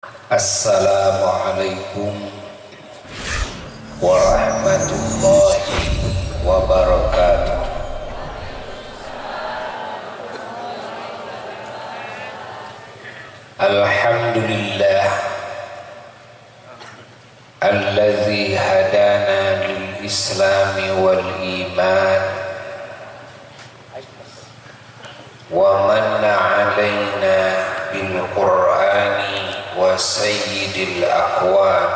Assalamualaikum warahmatullahi wabarakatuh. Alhamdulillah alladzi hadana lil islami wal iman wa manna alaina bil qur'ani wa sayyidil aqwan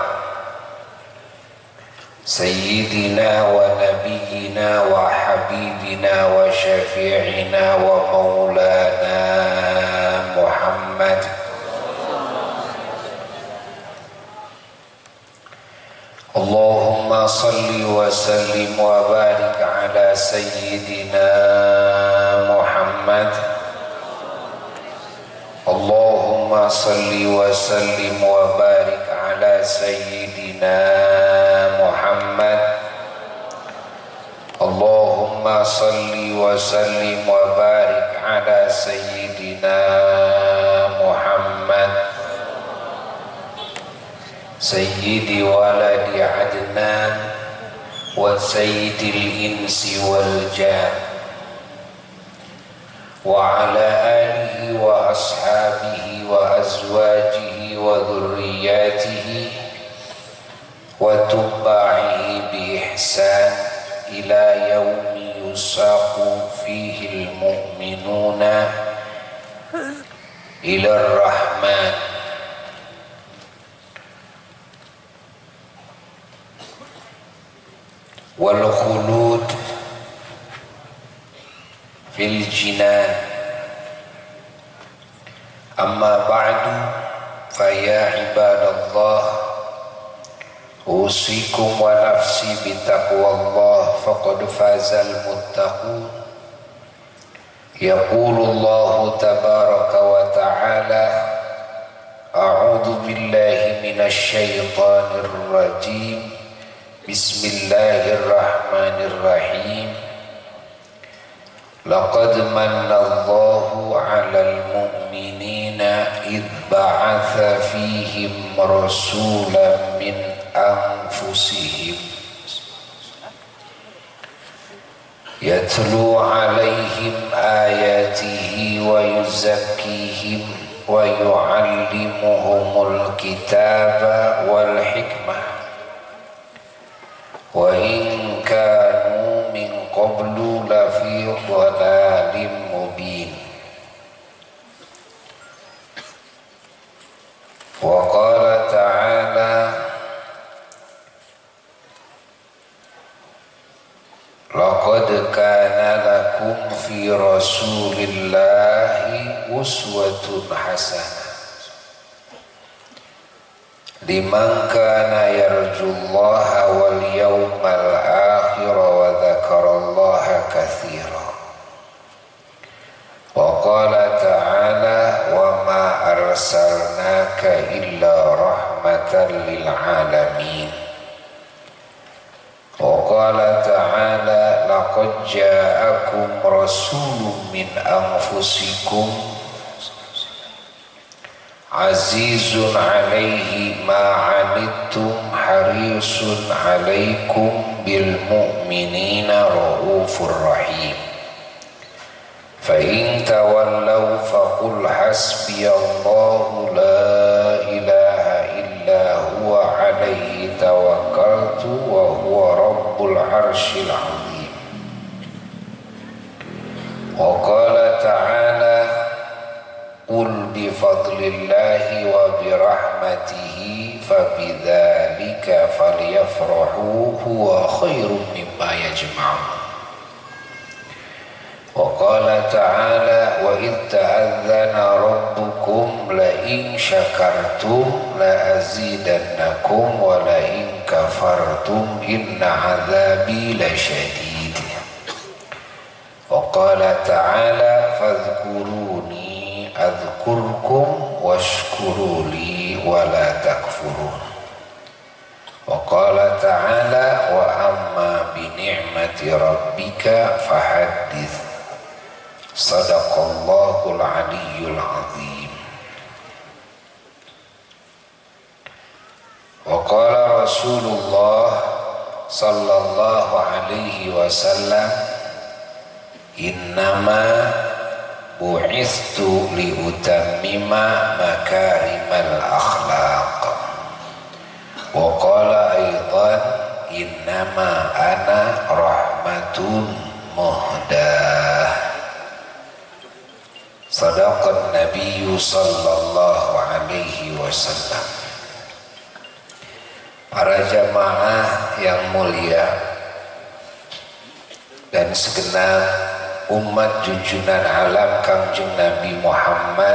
sayyidina wa nabiyyina wa habibina wa syafi'ina wa maulana Muhammad Allahumma salli wa sallim wa barik ala sayyidina Muhammad Allahumma salli wa sallim wa barik ala sayyidina Muhammad Allahumma salli wa sallim wa barik ala sayyidina Muhammad Sayyidi waladi Adnan wa sayyidil insi wal jan wa ala alihi wa ashabihi wa azwajihi wa dhurriyyatihi wa tubba'ihi bi ihsan ila yaumi yusaqu fihi al-mu'minuna ila ar-rahman wal khulud fil jinan. Amma ba'du, fa ya ibadallah, usikum wa nafsi bitaqwallah faqad fazal muttaqun. Yaqulullahu tabaraka wa ta'ala, a'udzu billahi minasy syaithanir rajim. Bismillahirrahmanirrahim. Laqad mannallahu 'alal mu'minina idh ba'atha fihim rasulan min anfusihim yatlu 'alaihim ayatihi wa yuzakkihim wa yu'allimuhumul kitaba wal hikmah wa in kanu min qablu lafi dhalalin mubin. Wa qala ta'ala, laqad kana lakum fi rasulillahi uswatun hasanah liman kana yarjullaha wal yawmal akhir wa dzakarallaha katsira. Wa qala ta'ala, wa ma arsalnaka illa rahmatan lil alamin. Wa qala ta'ala, laqad ja'akum rasulun min anfusikum azizun alaihi ma'anittum harisun alaikum bil mu'minina raufur rahim. Fa in tawallaw faqul hasbiyallahu la ilaha illa huwa alaihi tawakkaltu wa huwa rabbul arsyil azim. Wa qala ta'ala, qul bi fadlillahi wa bi rahmatihi fabidzalika falyafrahu huwa khairum mimma yajma'un. Wa qala ta'ala, wa id ta'adzana rabbukum la in syakartum la azidannakum wa la in kafartum inna 'adzabi lasyadid. Wa qala ta'ala, fadhkuruni adhkurkum washkuruli wa la takfurun. Wa qala ta'ala, wa amma bi ni'mati rabbika fahaddits. Sadaqallahul aliyyul azim. Wa qala Rasulullah sallallahu alaihi wasallam, innama bu'ithtu liutammima makarimal akhlaq. Wa qala aidan, innama ana rahmatun muhdah. Sadaqan Nabiyyu sallallahu alaihi wasallam. Para jamaah yang mulia dan segenap umat junjungan alam Kangjeng Nabi Muhammad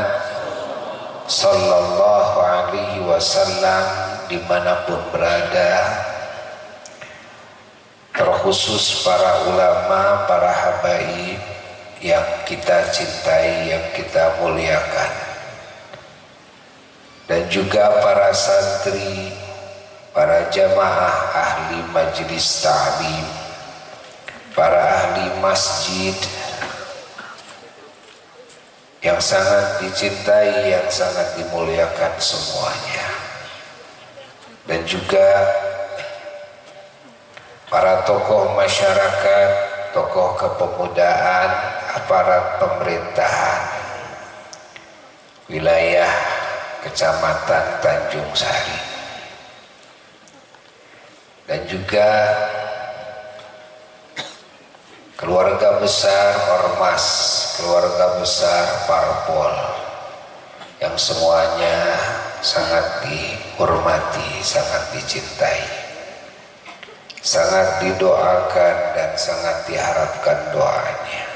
sallallahu alaihi wasallam dimanapun berada, terkhusus para ulama, para habaib yang kita cintai, yang kita muliakan, dan juga para santri, para jamaah ahli majelis ta'lim, para ahli masjid yang sangat dicintai, yang sangat dimuliakan semuanya, dan juga para tokoh masyarakat, tokoh kepemudaan, aparat pemerintahan wilayah Kecamatan Tanjung Sari, dan juga keluarga besar ormas, keluarga besar parpol yang semuanya sangat dihormati, sangat dicintai, sangat didoakan dan sangat diharapkan doanya.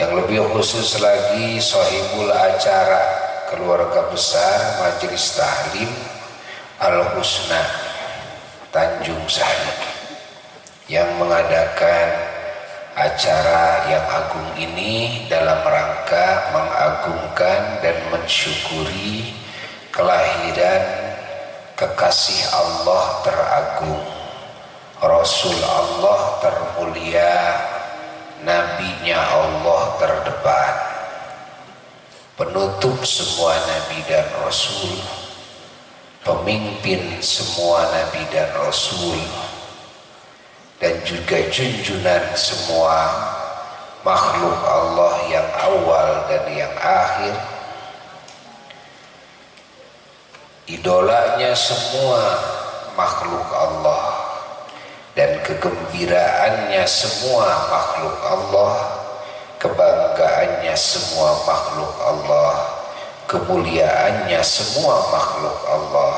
Yang lebih khusus lagi sahibul acara, keluarga besar Majelis Ta'lim Al-Husna Tanjung Sari yang mengadakan acara yang agung ini dalam rangka mengagungkan dan mensyukuri kelahiran kekasih Allah teragung, Rasul Allah termulia, Nabinya Allah terdepan, penutup semua Nabi dan Rasul, pemimpin semua Nabi dan Rasul, dan juga junjunan semua makhluk Allah yang awal dan yang akhir, idolanya semua makhluk Allah dan kegembiraannya semua makhluk Allah, kebanggaannya semua makhluk Allah, kemuliaannya semua makhluk Allah,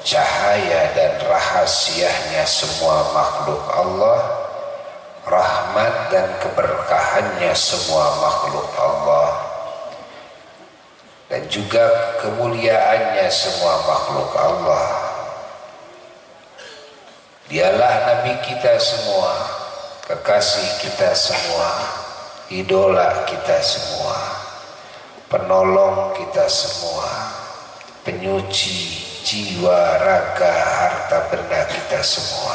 cahaya dan rahasianya semua makhluk Allah, rahmat dan keberkahannya semua makhluk Allah, dan juga kemuliaannya semua makhluk Allah. Dialah Nabi kita semua, kekasih kita semua, idola kita semua, penolong kita semua, penyuci jiwa, raga, harta benda kita semua,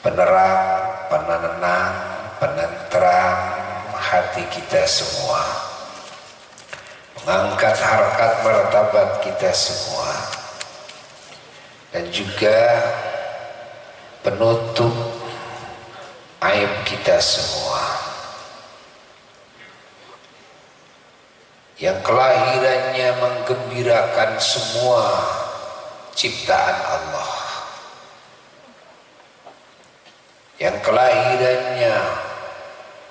penerang, penenang, penenteram hati kita semua, mengangkat harkat martabat kita semua, dan juga penutup aib kita semua, yang kelahirannya menggembirakan semua ciptaan Allah, yang kelahirannya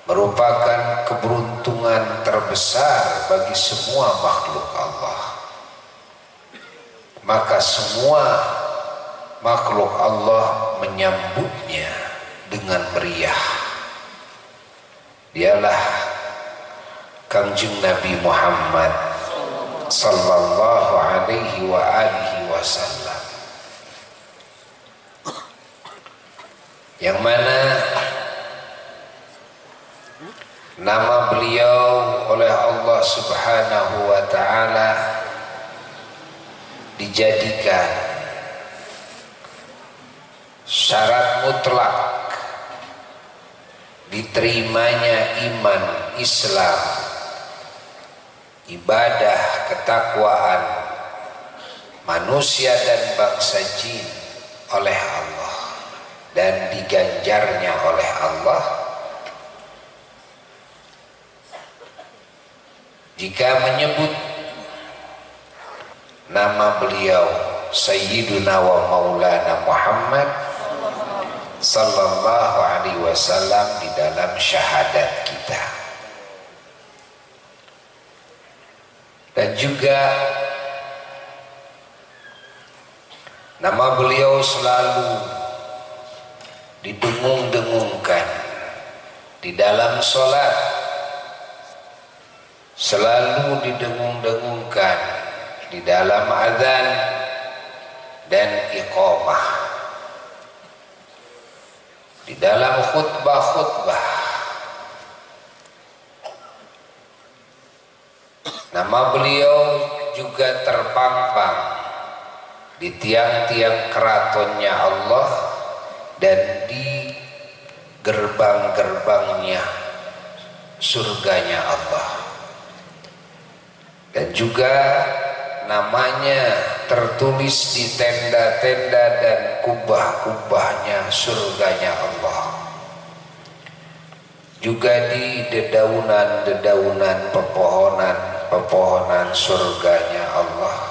merupakan keberuntungan terbesar bagi semua makhluk Allah. Maka semua makhluk Allah menyambutnya dengan meriah. Dialah Kangjeng Nabi Muhammad sallallahu alaihi wa alihi wasallam, yang mana nama beliau oleh Allah subhanahu wa ta'ala dijadikan syarat mutlak diterimanya iman, Islam, ibadah, ketakwaan, manusia dan bangsa jin oleh Allah dan diganjarnya oleh Allah jika menyebut nama beliau Sayyiduna wa Maulana Muhammad sallallahu alaihi wasallam di dalam syahadat kita. Dan juga nama beliau selalu didengung-dengungkan di dalam sholat, selalu didengung-dengungkan di dalam azan dan iqamah, di dalam khutbah-khutbah. Nama beliau juga terpampang di tiang-tiang keratonnya Allah dan di gerbang-gerbangnya surganya Allah. Dan juga namanya tertulis di tenda-tenda dan kubah-kubahnya surganya Allah, juga di dedaunan-dedaunan pepohonan surganya Allah,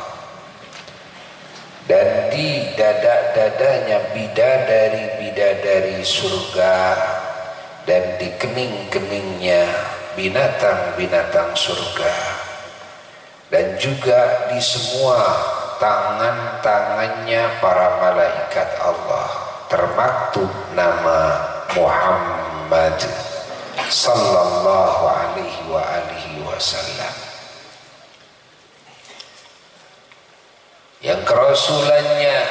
dan di dada-dadanya bidadari-bidadari surga, dan di kening-keningnya binatang-binatang surga, dan juga di semua tangan-tangannya para malaikat Allah termaktub nama Muhammad sallallahu alaihi wa alihi wasallam, yang kerasulannya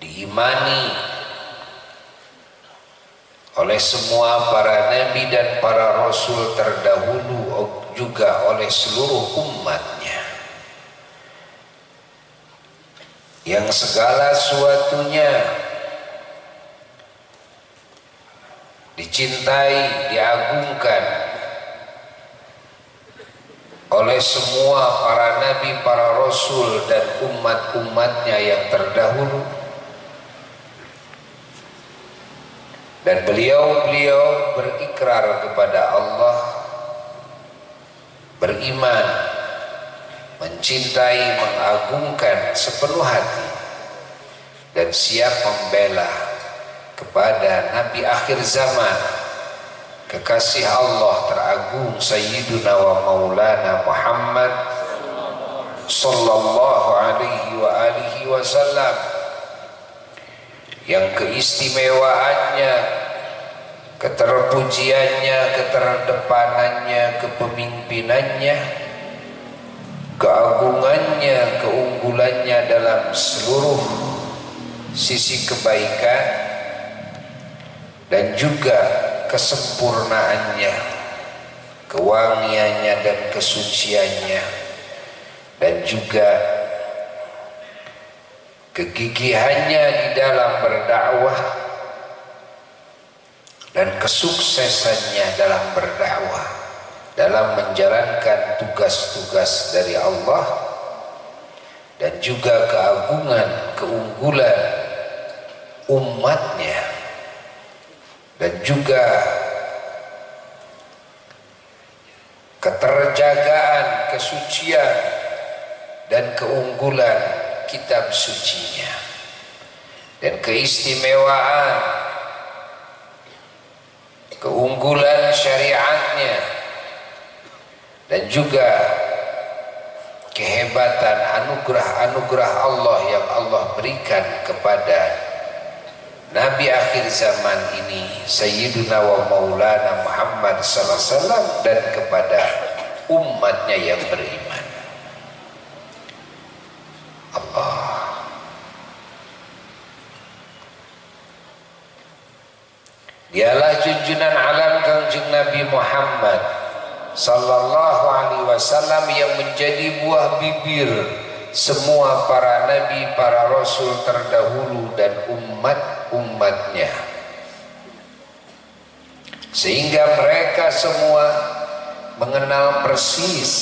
diimani oleh semua para nabi dan para rasul terdahulu, juga oleh seluruh umatnya, yang segala sesuatunya dicintai, diagungkan oleh semua para nabi, para rasul dan umat-umatnya yang terdahulu. Dan beliau berikrar kepada Allah, beriman, mencintai, mengagungkan sepenuh hati, dan siap membela kepada Nabi akhir zaman, kekasih Allah teragung Sayyiduna wa Maulana Muhammad sallallahu alaihi wa alihi wasallam, yang keistimewaannya, keterpujiannya, keterdepanannya, kepemimpinannya, keagungannya, keunggulannya dalam seluruh sisi kebaikan, dan juga kesempurnaannya, kewangiannya dan kesuciannya, dan juga kegigihannya di dalam berdakwah dan kesuksesannya dalam berdakwah, dalam menjalankan tugas-tugas dari Allah, dan juga keagungan, keunggulan umatnya, dan juga keterjagaan, kesucian dan keunggulan kitab sucinya, dan keistimewaan, keunggulan syariatnya, dan juga kehebatan anugerah-anugerah Allah yang Allah berikan kepada Nabi akhir zaman ini Sayyiduna wa Maulana Muhammad sallallahu alaihi wasallam, dan kepada umatnya yang beriman. Allah. Dialah junjunan alam Kangjeng Nabi Muhammad sallallahu alaihi wasallam yang menjadi buah bibir semua para nabi, para rasul terdahulu dan umat-umatnya, sehingga mereka semua mengenal persis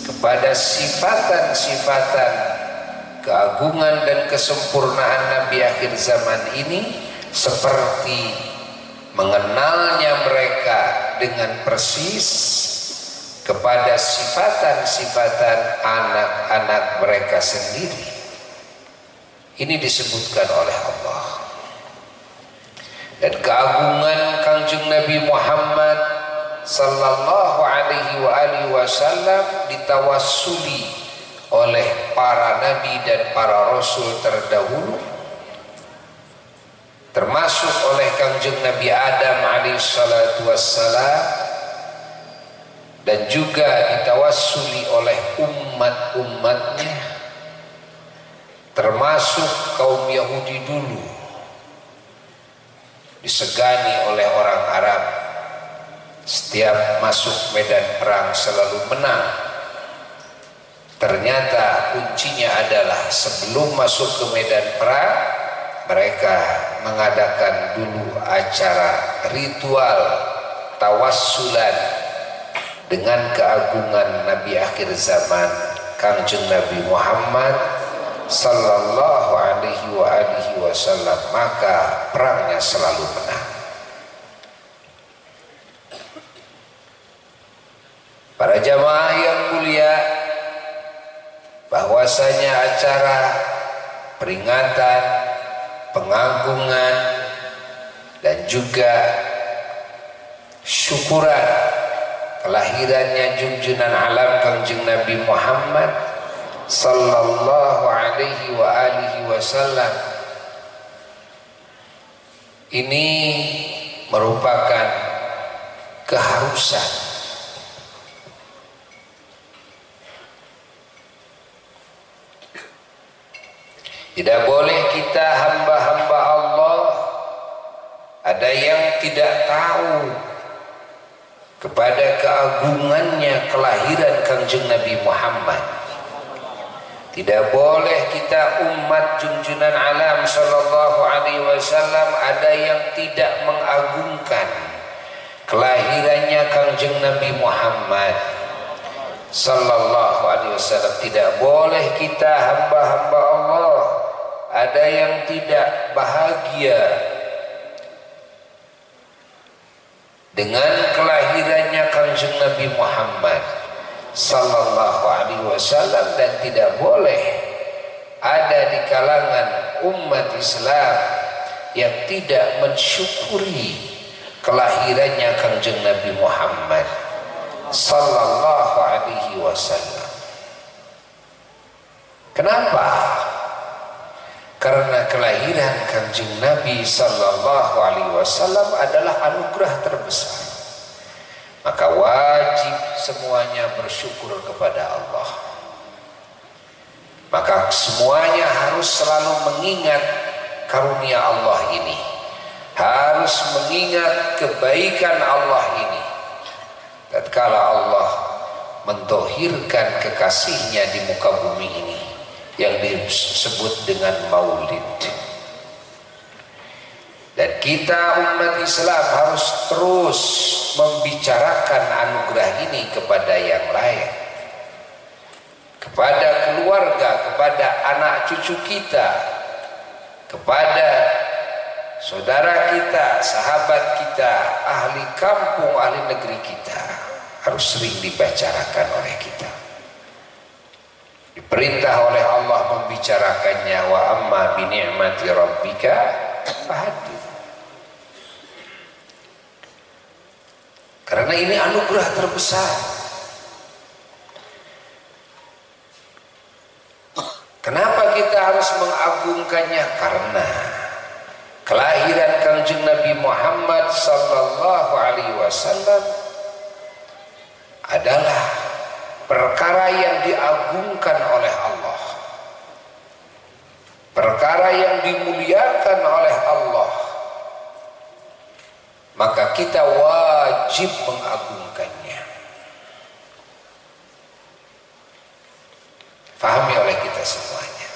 kepada sifatan-sifatan keagungan dan kesempurnaan Nabi akhir zaman ini seperti mengenalnya mereka dengan persis kepada sifatan-sifatan anak-anak mereka sendiri. Ini disebutkan oleh Allah. Dan keagungan Kangjeng Nabi Muhammad sallallahu alaihi wasallam ditawassuli oleh para nabi dan para rasul terdahulu, termasuk oleh Kangjeng Nabi Adam alaihi salatu wassalam, dan juga ditawassuli oleh umat-umatnya, termasuk kaum Yahudi dulu disegani oleh orang Arab, setiap masuk medan perang selalu menang. Ternyata kuncinya adalah sebelum masuk ke medan perang mereka mengadakan dulu acara ritual tawassulan dengan keagungan Nabi akhir zaman Kangjeng Nabi Muhammad sallallahu alaihi wasallam, maka perangnya selalu menang. Para jamaah yang mulia, bahwasanya acara peringatan, pengagungan dan juga syukuran kelahirannya junjunan alam Kangjeng Nabi Muhammad sallallahu alaihi wasallam ini merupakan keharusan. Tidak boleh kita hamba-hamba Allah ada yang tidak tahu kepada keagungannya kelahiran Kangjeng Nabi Muhammad. Tidak boleh kita umat junjunan alam sallallahu alaihi wasallam ada yang tidak mengagungkan kelahirannya Kangjeng Nabi Muhammad sallallahu alaihi wasallam. Tidak boleh kita hamba-hamba Allah ada yang tidak bahagia dengan kelahirannya Kangjeng Nabi Muhammad sallallahu alaihi wasallam, dan tidak boleh ada di kalangan umat Islam yang tidak mensyukuri kelahirannya Kangjeng Nabi Muhammad sallallahu alaihi wasallam. Kenapa? Karena kelahiran Kangjeng Nabi sallallahu alaihi wasallam adalah anugerah terbesar. Maka wajib semuanya bersyukur kepada Allah. Maka semuanya harus selalu mengingat karunia Allah ini, harus mengingat kebaikan Allah ini. Tatkala Allah mentohirkan kekasihnya di muka bumi ini yang disebut dengan maulid. Dan kita umat Islam harus terus membicarakan anugerah ini kepada yang lain, kepada keluarga, kepada anak cucu kita, kepada saudara kita, sahabat kita, ahli kampung, ahli negeri kita. Harus sering dibicarakan oleh kita. Diperintah oleh Allah membicarakannya, wa amma bi ni'mati rabbika fahaddits. Karena ini anugerah terbesar. Kenapa kita harus mengagungkannya? Karena kelahiran Kangjeng Nabi Muhammad sallallahu alaihi wasallam adalah perkara yang diagungkan oleh Allah, perkara yang dimuliakan oleh Allah. Maka kita wajib mengagungkannya. Fahami oleh kita semuanya.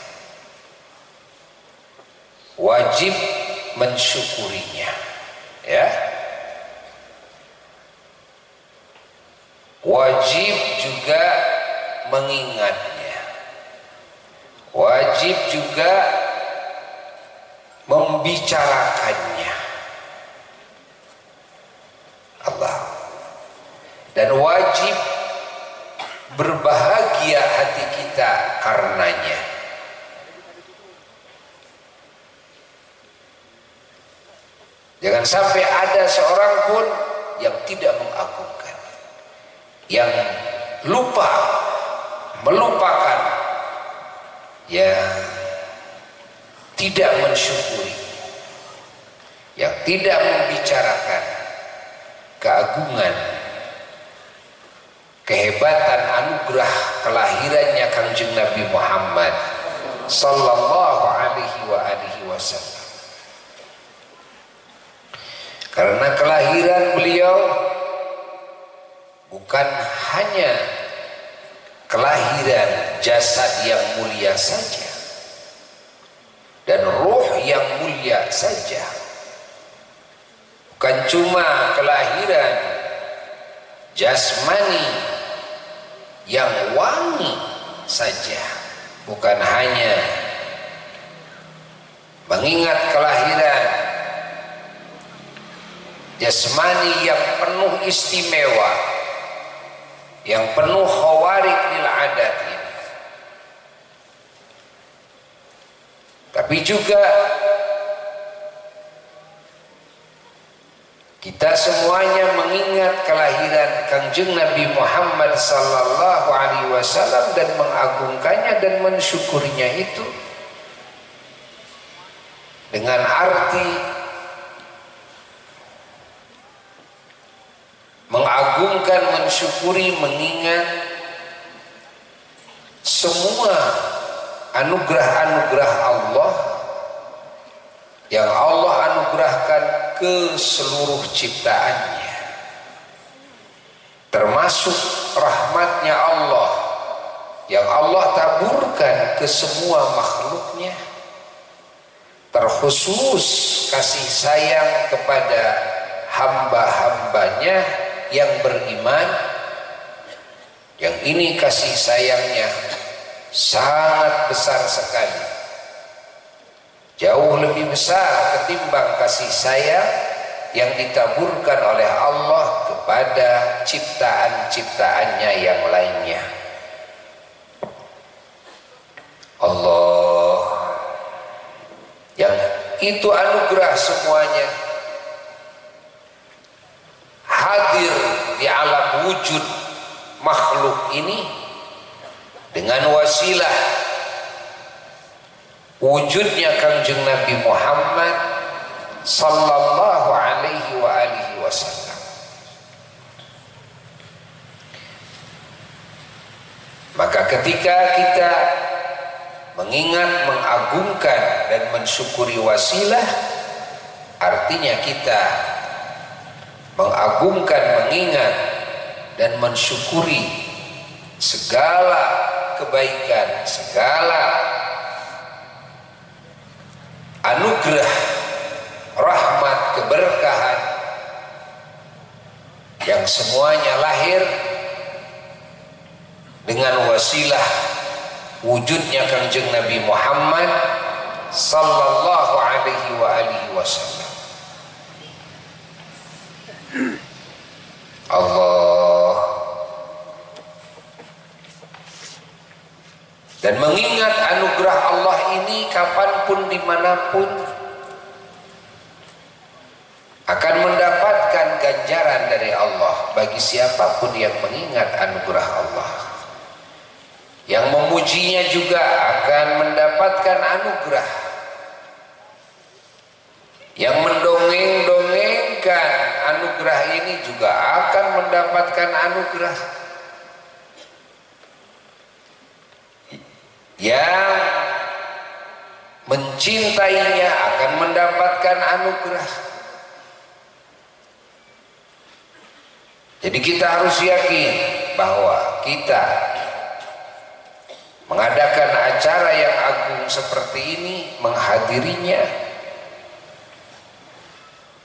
Wajib mensyukurinya, ya. Wajib juga mengingatnya. Wajib wajib juga membicarakannya Allah, dan wajib berbahagia hati kita karenanya. Jangan sampai ada seorang pun yang tidak mengagungkan, yang lupa, melupakan, yang tidak mensyukuri, yang tidak membicarakan keagungan, kehebatan anugerah kelahirannya Kangjeng Nabi Muhammad sallallahu alaihi wasallam. Karena kelahiran beliau bukan hanya kelahiran jasad yang mulia saja dan ruh yang mulia saja, bukan cuma kelahiran jasmani yang wangi saja, bukan hanya mengingat kelahiran jasmani yang penuh istimewa, yang penuh khawarik lil adat ini, tapi juga kita semuanya mengingat kelahiran Kangjeng Nabi Muhammad sallallahu alaihi wasallam dan mengagungkannya dan mensyukurinya itu dengan arti mengagungkan, mensyukuri, mengingat semua anugerah-anugerah Allah yang Allah anugerahkan ke seluruh ciptaannya, termasuk rahmatnya Allah yang Allah taburkan ke semua makhluknya, terkhusus kasih sayang kepada hamba-hambanya yang beriman, yang ini kasih sayangnya sangat besar sekali, jauh lebih besar ketimbang kasih sayang yang ditaburkan oleh Allah kepada ciptaan-ciptaannya yang lainnya. Allah yang itu anugerah semuanya hadir di alam wujud makhluk ini dengan wasilah wujudnya Kangjeng Nabi Muhammad sallallahu alaihi wasallam. Maka ketika kita mengingat, mengagungkan dan mensyukuri wasilah, artinya kita mengagungkan, mengingat dan mensyukuri segala kebaikan, segala anugerah, rahmat, keberkahan yang semuanya lahir dengan wasilah wujudnya Kangjeng Nabi Muhammad sallallahu alaihi wasallam. Allah, dan mengingat anugerah Allah ini kapanpun dimanapun akan mendapatkan ganjaran dari Allah bagi siapapun yang mengingat anugerah Allah. Yang memujinya juga akan mendapatkan anugerah, yang mendongeng-dongengkan anugerah ini juga akan mendapatkan anugerah, yang mencintainya akan mendapatkan anugerah. Jadi kita harus yakin bahwa kita mengadakan acara yang agung seperti ini, menghadirinya,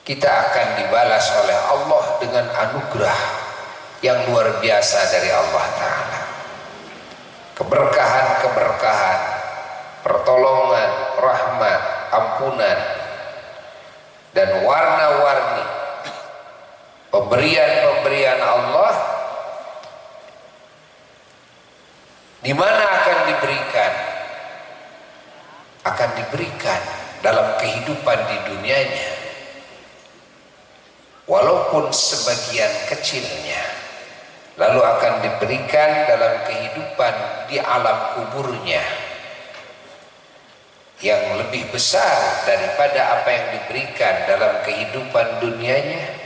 kita akan dibalas oleh Allah dengan anugerah yang luar biasa dari Allah Ta'ala. Keberkahan-keberkahan, pertolongan pemberian-pemberian Allah di mana akan diberikan? Akan diberikan dalam kehidupan di dunianya, walaupun sebagian kecilnya, lalu akan diberikan dalam kehidupan di alam kuburnya yang lebih besar daripada apa yang diberikan dalam kehidupan dunianya,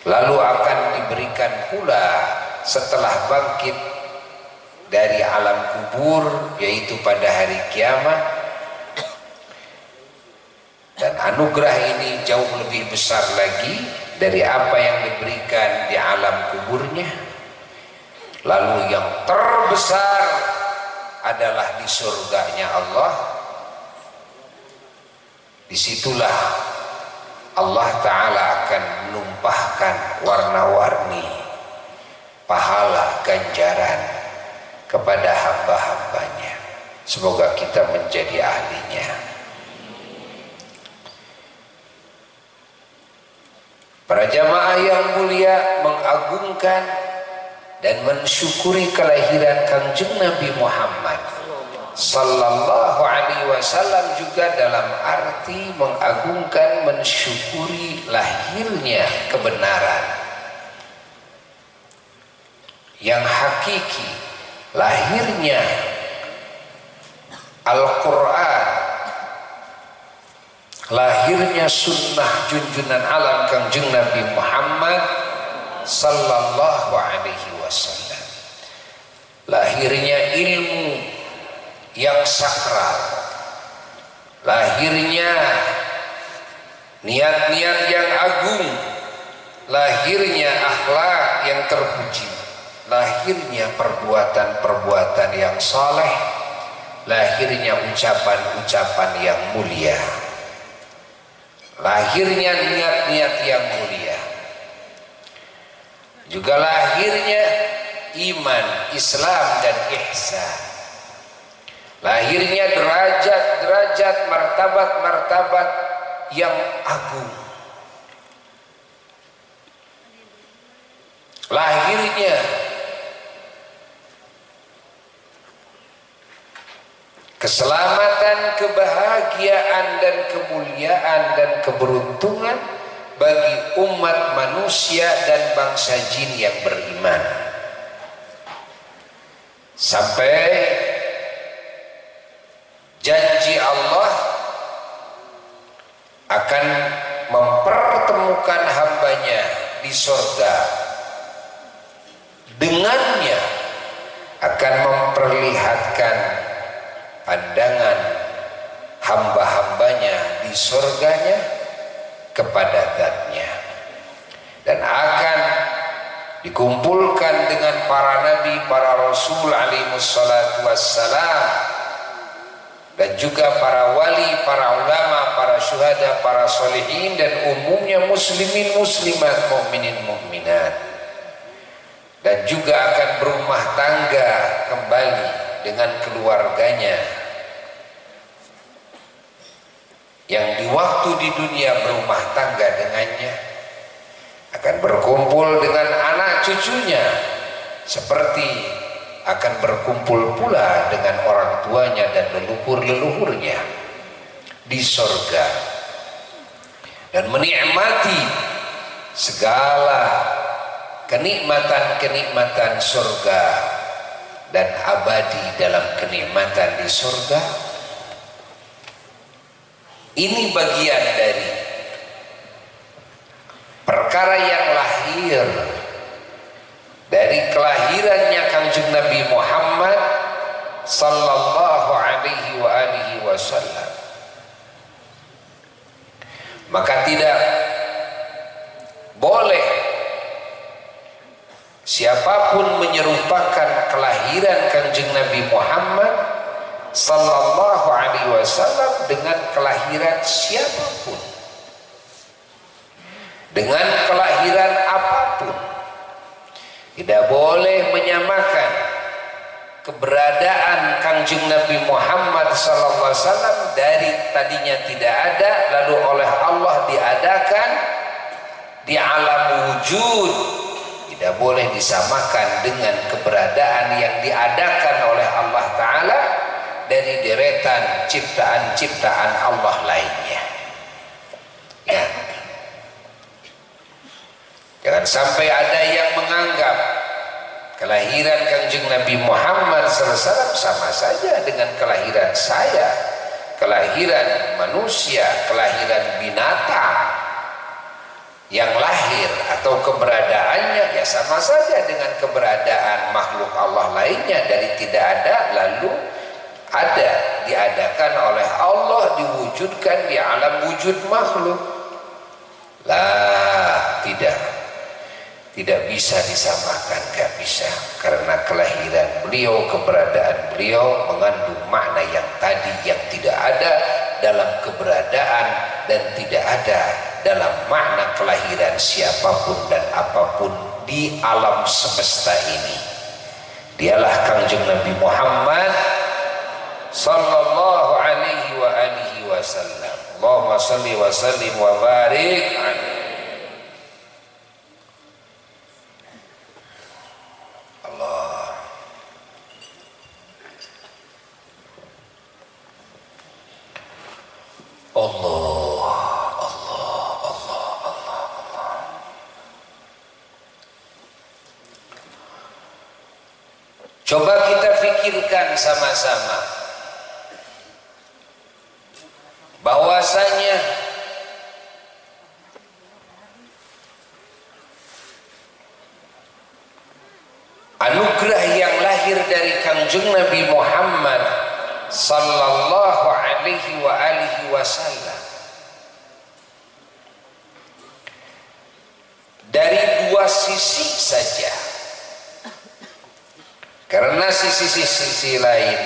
lalu akan diberikan pula setelah bangkit dari alam kubur, yaitu pada hari kiamat. Dan anugerah ini jauh lebih besar lagi dari apa yang diberikan di alam kuburnya. Lalu yang terbesar adalah di surganya Allah. Disitulah Allah Ta'ala akan menumpahkan warna-warni pahala ganjaran kepada hamba-hambanya. Semoga kita menjadi ahlinya. Para jamaah yang mulia, mengagungkan dan mensyukuri kelahiran Kangjeng Nabi Muhammad sallallahu alaihi wasallam juga dalam arti mengagungkan, mensyukuri lahirnya kebenaran yang hakiki, lahirnya Al-Quran, lahirnya sunnah junjunan alam Kangjeng Nabi Muhammad sallallahu alaihi wasallam, lahirnya ilmu yang sakral, lahirnya niat-niat yang agung, lahirnya akhlak yang terpuji, lahirnya perbuatan-perbuatan yang saleh, lahirnya ucapan-ucapan yang mulia, lahirnya niat-niat yang mulia, juga lahirnya iman, Islam dan ihsan, lahirnya derajat-derajat, martabat-martabat yang agung, lahirnya keselamatan, kebahagiaan dan kemuliaan dan keberuntungan bagi umat manusia dan bangsa jin yang beriman, sampai janji Allah akan mempertemukan hambanya di surga, dengannya akan memperlihatkan pandangan hamba-hambanya di surganya kepada zatnya, dan akan dikumpulkan dengan para nabi, para rasul alaihissalatu wassalam, dan juga para wali, para ulama, para syuhada, para solihin, dan umumnya muslimin muslimat, mukminin mukminat, dan juga akan berumah tangga kembali dengan keluarganya yang di waktu di dunia berumah tangga dengannya, akan berkumpul dengan anak cucunya seperti akan berkumpul pula dengan orang tuanya dan leluhur-leluhurnya di surga, dan menikmati segala kenikmatan-kenikmatan surga dan abadi dalam kenikmatan di surga. Ini bagian dari perkara yang lahir dari kelahirannya Kangjeng Nabi Muhammad sallallahu alaihi wa alihi wasallam. Maka tidak boleh siapapun menyerupakan kelahiran Kangjeng Nabi Muhammad sallallahu alaihi wasallam dengan kelahiran siapapun, dengan kelahiran apapun. Tidak boleh menyamakan keberadaan Kangjeng Nabi Muhammad sallallahu alaihi wasallam dari tadinya tidak ada lalu oleh Allah diadakan di alam wujud tidak boleh disamakan dengan keberadaan yang diadakan oleh Allah Ta'ala dari deretan ciptaan-ciptaan Allah lainnya. Ya. Jangan sampai ada yang menganggap kelahiran Kanjeng Nabi Muhammad SAW sama saja dengan kelahiran saya, kelahiran manusia, kelahiran binatang yang lahir atau keberadaannya ya sama saja dengan keberadaan makhluk Allah lainnya, dari tidak ada lalu ada, diadakan oleh Allah, diwujudkan di alam wujud makhluk. Lah, tidak bisa disamakan, gak bisa, karena kelahiran beliau, keberadaan beliau mengandung makna yang tadi yang tidak ada dalam keberadaan dan tidak ada dalam makna kelahiran siapapun dan apapun di alam semesta ini. Dialah Kanjeng Nabi Muhammad sallallahu alaihi wa alihi wasallam. Allahumma salli wa sallim wa barik alaihi. Coba kita pikirkan sama-sama bahwasanya anugerah yang lahir dari Kanjeng Nabi Muhammad sallallahu alaihi wa alihi wasallam dari dua sisi saja, karena sisi-sisi lain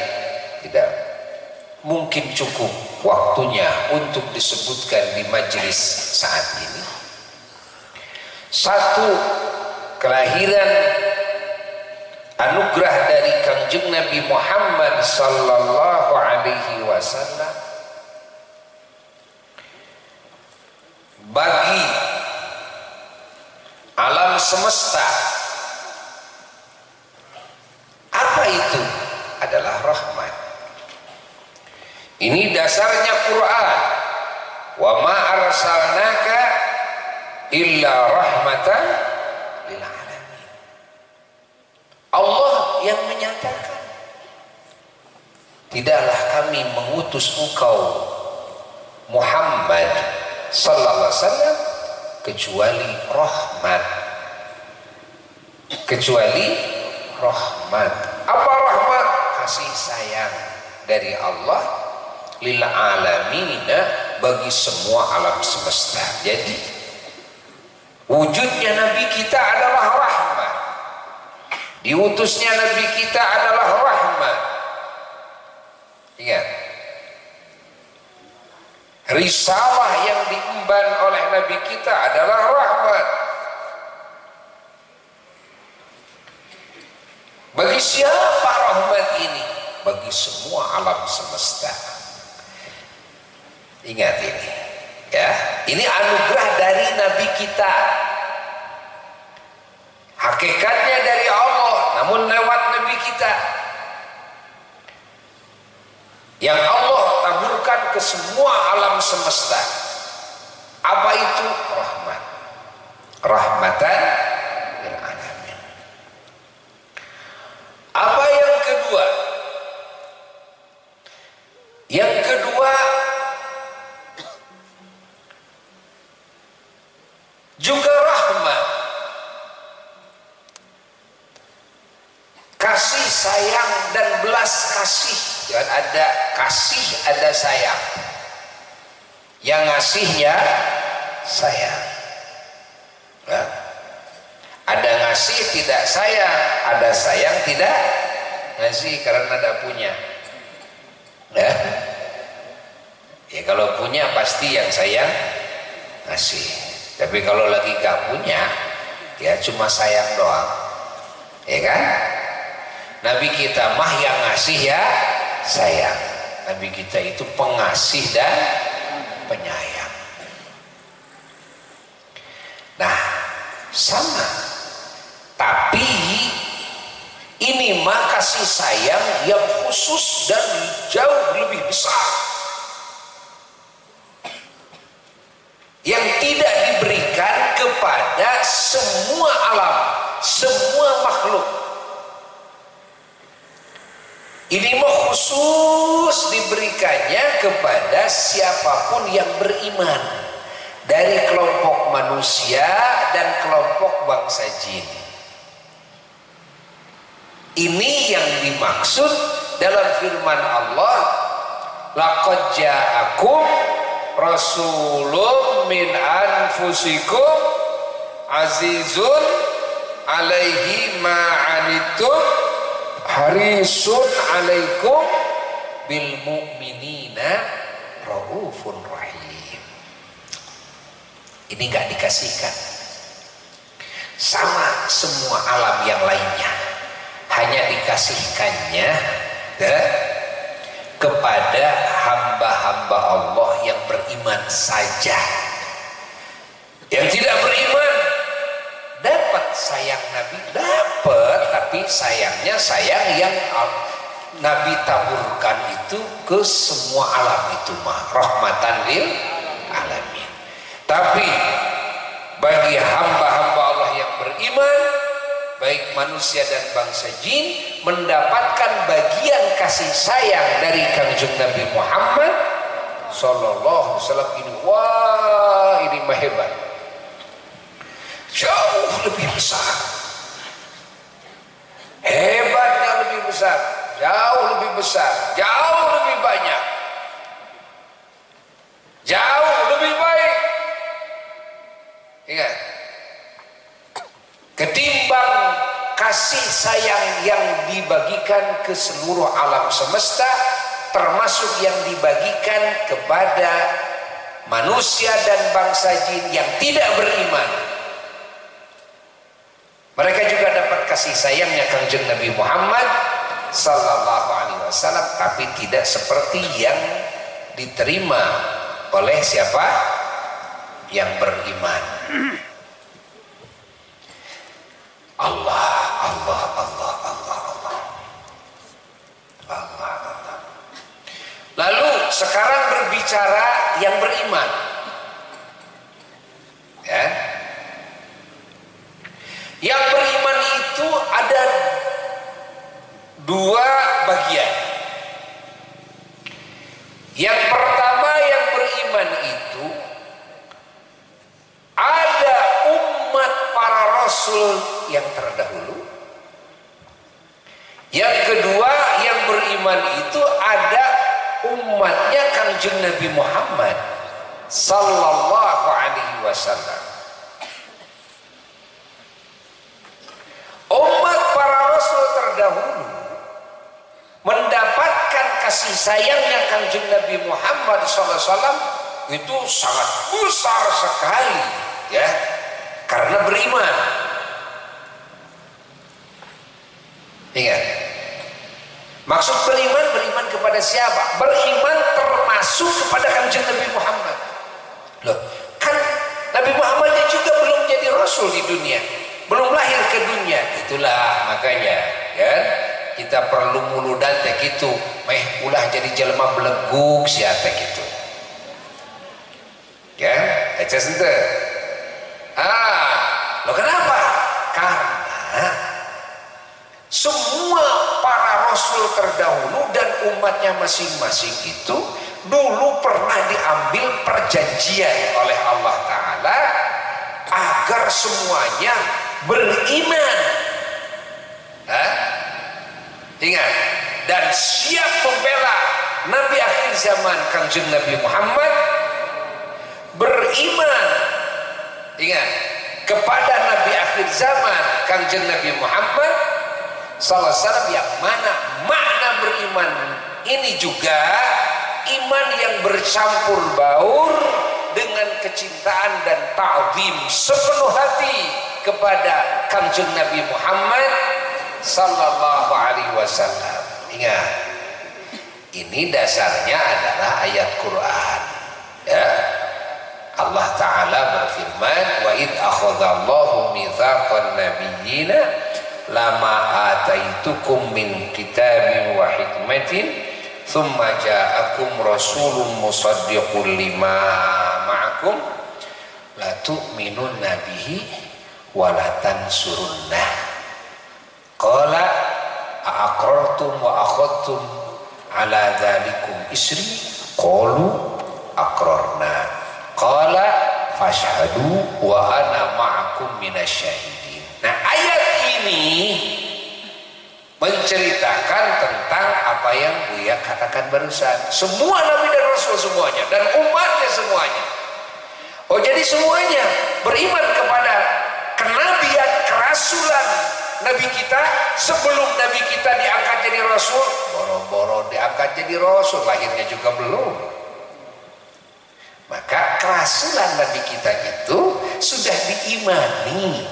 tidak mungkin cukup waktunya untuk disebutkan di majelis saat ini. Satu, kelahiran anugerah dari Kanjeng Nabi Muhammad sallallahu alaihi wasallam bagi alam semesta. Apa itu? Adalah rahmat. Ini dasarnya Quran. Wa ma arsalnaka illa rahmatan lil alamin. Allah yang menyatakan, tidaklah kami mengutus engkau Muhammad sallallahu alaihi wasallam kecuali rahmat. Kecuali rahmat. Apa rahmat? Kasih sayang dari Allah lil alamina, bagi semua alam semesta. Jadi wujudnya Nabi kita adalah rahmat, diutusnya Nabi kita adalah rahmat. Ingat, risalah yang diemban oleh Nabi kita adalah rahmat. Bagi siapa rahmat ini? Bagi semua alam semesta. Ingat ini, ya. Ini anugerah dari Nabi kita. Hakikatnya dari Allah, namun lewat Nabi kita. Yang Allah taburkan ke semua alam semesta. Apa itu? Rahmat. Rahmatan lil alamin. Apa yang kedua? Yang kedua juga rahmat. Kasih sayang dan belas kasih. Dan ada kasih, ada sayang. Yang ngasihnya sayang. Nah, ada ngasih tidak sayang, ada sayang tidak ngasih karena tidak punya. Nah, ya kalau punya pasti yang sayang ngasih. Tapi kalau lagi gak punya, ya cuma sayang doang, ya kan? Nabi kita mah yang ngasih ya sayang. Nabi kita itu pengasih dan penyayang. Nah, sama. Tapi ini mah kasih sayang yang khusus dan jauh lebih besar, yang tidak diberikan kepada semua alam, semua makhluk. Ini mah khusus diberikannya kepada siapapun yang beriman, dari kelompok manusia dan kelompok bangsa jin. Ini yang dimaksud dalam firman Allah, laqad ja'akum rasulun min anfusikum azizun alaihi ma'anitum harisun alaikum bil mu'minina raufun rahim. Ini gak dikasihkan sama semua alam yang lainnya, hanya dikasihkannya kepada hamba-hamba Allah yang beriman saja. Yang tidak beriman dapat sayang Nabi, dapat, tapi sayangnya sayang yang Nabi taburkan itu ke semua alam, itu mah rahmatan lil alamin. Tapi bagi hamba-hamba Allah yang beriman, baik manusia dan bangsa jin, mendapatkan bagian kasih sayang dari Kangjeng Nabi Muhammad sallallahu alaihi wasallam ini. Wah, ini mah hebat, jauh lebih besar, hebatnya lebih besar, jauh lebih besar, jauh lebih banyak, jauh lebih baik. Ingat, ketimbang kasih sayang yang dibagikan ke seluruh alam semesta, termasuk yang dibagikan kepada manusia dan bangsa jin yang tidak beriman. Mereka juga dapat kasih sayangnya Kangjeng Nabi Muhammad sallallahu alaihi wasallam, tapi tidak seperti yang diterima oleh siapa? Yang beriman. Allah, Allah, Allah, Allah, Allah, Allah, Allah. Lalu sekarang berbicara yang beriman, ya. Yang beriman itu ada dua bagian. Yang pertama, yang beriman itu ada umat para rasul yang terdahulu. Yang kedua, yang beriman itu ada umatnya Kangjeng Nabi Muhammad sallallahu alaihi wasallam. Umat para rasul terdahulu mendapatkan kasih sayangnya Kangjeng Nabi Muhammad sallallahu alaihi wasallam itu sangat besar sekali, ya, karena beriman. Ingat, maksud beriman, beriman kepada siapa? Beriman termasuk kepada Kangjeng Nabi Muhammad. Loh, kan Nabi Muhammad juga belum jadi rasul di dunia, belum lahir ke dunia. Itulah makanya, ya, kita perlu muludan teh gitu, meh ulah jadi jelema beleguk siapa gitu. Ya, aja sente. Lo kenapa? Karena semua para rasul terdahulu dan umatnya masing-masing itu dulu pernah diambil perjanjian oleh Allah Ta'ala agar semuanya beriman. Ingat, dan siap membela Nabi akhir zaman Kangjeng Nabi Muhammad, beriman, ingat, kepada Nabi akhir zaman Kangjeng Nabi Muhammad sallallahu alaihi wasallam, yang mana makna beriman ini juga iman yang bercampur baur dengan kecintaan dan ta'zim sepenuh hati kepada Kangjeng Nabi Muhammad sallallahu alaihi wasallam. Ingat, ini dasarnya adalah ayat Quran, ya. Allah Ta'ala berfirman, wa id akhadallahu mitsaqan nabiyyina lama ataitukum min kitabin wa hikmatin thumma ja'akum rasulun musaddiqun lima ma'akum la tu'minunna bihi wa la tansurunnah qala aqrartum wa akhadtum ala dzalikum isri qalu aqrarna qala fashhadu wa ana ma'akum minasyahidin. Nah, ayat ini menceritakan tentang apa yang Buya katakan barusan. Semua nabi dan rasul semuanya dan umatnya semuanya. Oh, jadi semuanya beriman kepada kenabian, kerasulan nabi kita sebelum nabi kita diangkat jadi rasul. Boro-boro diangkat jadi rasul, lahirnya juga belum. Maka kerasulan nabi kita itu sudah diimani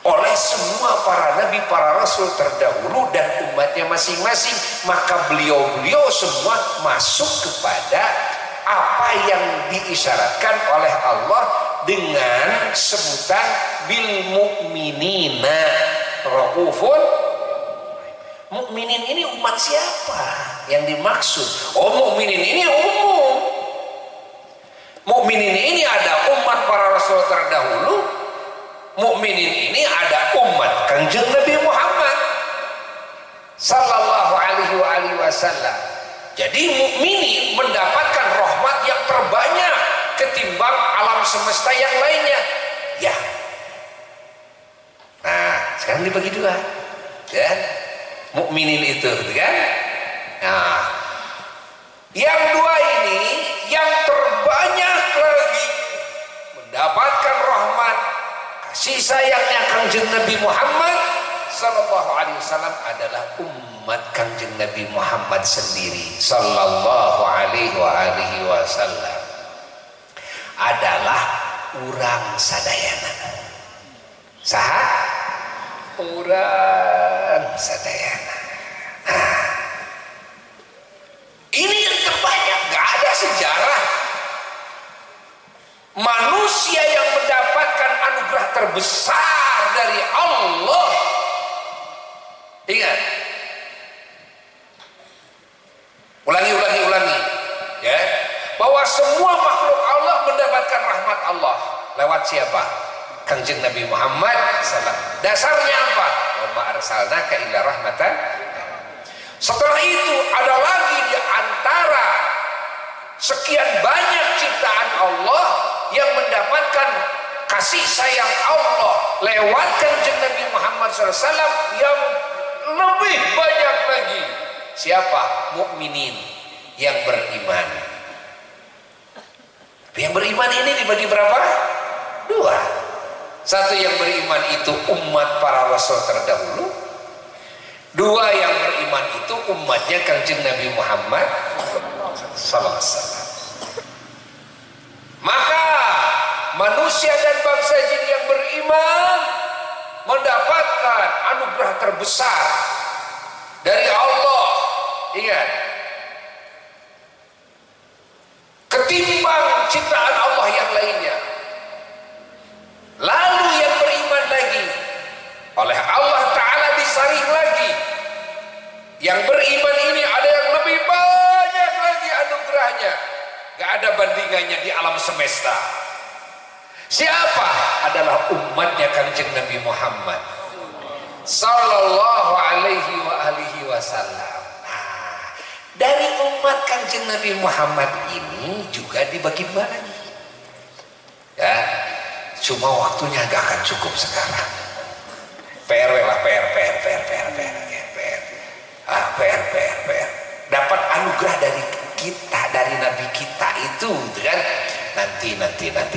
oleh semua para nabi, para rasul terdahulu dan umatnya masing-masing. Maka beliau-beliau semua masuk kepada apa yang diisyaratkan oleh Allah dengan sebutan bil mu'minina raufun. Mukminin ini umat siapa yang dimaksud? Oh, mukminin ini umum. Mukminin ini ada umat para rasul terdahulu. Mukminin ini ada umat Kanjeng Nabi Muhammad sallallahu alaihi wasallam. Jadi mukminin mendapatkan rahmat yang terbanyak ketimbang alam semesta yang lainnya. Ya. Nah, sekarang dibagi dua. Kan? Mukminin itu, kan? Nah, yang dua ini yang terbanyak lagi mendapatkan rahmat kasih sayangnya Kanjeng Nabi Muhammad sallallahu alaihi wasallam adalah umat Kanjeng Nabi Muhammad sendiri sallallahu alaihi wasallam, adalah urang sadayana. Saha? Urang sadayana. Nah, ini yang terbanyak. Gak ada sejarah manusia yang mendapatkan anugerah terbesar dari Allah. Ingat, ulangi ya, bahwa semua makhluk Allah mendapatkan rahmat Allah lewat siapa? Kanjeng Nabi Muhammad SAW. Dasarnya apa? Wa ma arsalnaka illa rahmatan. Setelah itu ada lagi di antara sekian banyak ciptaan Allah yang mendapatkan kasih sayang Allah lewat Kanjeng Nabi Muhammad SAW yang lebih banyak lagi. Siapa? Mukminin yang beriman. Yang beriman ini dibagi berapa? Dua. Satu yang beriman itu umat para rasul terdahulu. Dua yang beriman itu umatnya Kanjeng Nabi Muhammad sallallahu alaihi wasallam. Maka manusia dan bangsa jin yang beriman mendapatkan anugerah terbesar dari Allah. Ingat, ketimbang ciptaan Allah yang lainnya. Lalu yang beriman lagi oleh Allah Ta'ala disaring lagi. Yang beriman ini ada yang lebih banyak lagi anugerahnya, gak ada bandingannya di alam semesta. Siapa? Adalah umatnya Kanjeng Nabi Muhammad sallallahu alaihi wasallam. Nah, dari umat Kanjeng Nabi Muhammad ini juga dibagi dua lagi. Ya, cuma waktunya gak akan cukup sekarang. PR lah, PR. Dapat anugerah dari kita, dari Nabi kita itu, kan? Nanti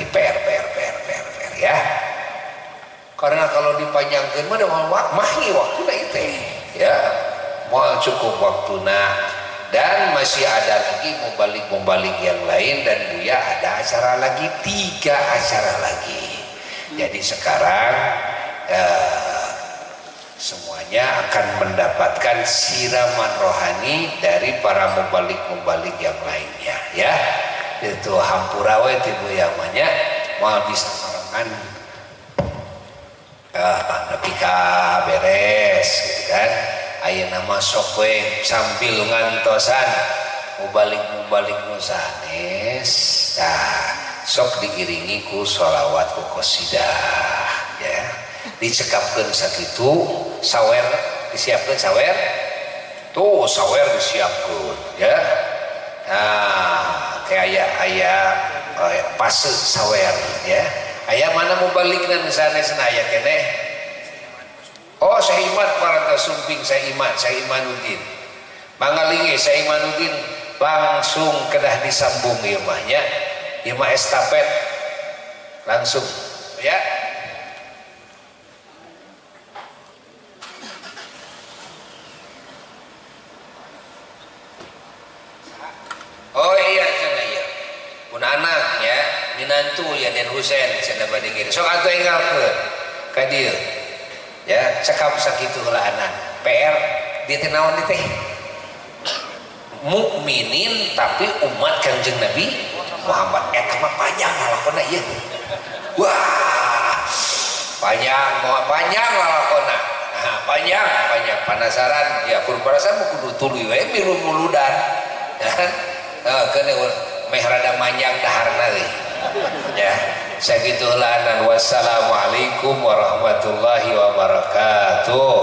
PR ya. Karena kalau dipanjangkan mah mau mahi waktu itu ya. Mau cukup waktuna dan masih ada lagi membalik yang lain, dan Buya ada acara lagi, 3 acara lagi. Jadi sekarang semuanya akan mendapatkan siraman rohani dari para membalik yang lainnya ya. itu hampura we ti buyamanya moal bisa marangan nepi ka beres gitu kan. Ayeuna mah sok we sambil ngantosan mubalik nu sanes sok diiringi ku sholawat ku qasidah ya. Dicekapkeun sakitu sawer disiapkeun sawer tuh sawer disiapkeun ya. Kayak aya pase sawer ya. Aya mana mubalikna nu sanes aya keneh. Oh Syekh Iman paranta sumping Syekh Imanuddin. Mangalingi Syekh Imanuddin langsung kedah disambung ieu mah nya. Ieu mah estafet langsung ya. Oh iya cenah ieu. Mun anak ya, minantu ya Den Husein cenah bade kieu. Sok atuh enggalkeun ka dieu. Ya, cekap sakitu heula anak. PR dieu teh naon teh? Mukminin tapi umat Kanjeng Nabi Muhammad. Eta mah panjang lalakonna ieu. Wah. Panjang lalakonna. Nah, panjang penasaran ya kun penasaran mah kudu tuluy we milu muludan. Ya. Kene meh rada manjang daharna teh. Ya, sakitu heula. Wassalamualaikum warahmatullahi wabarakatuh.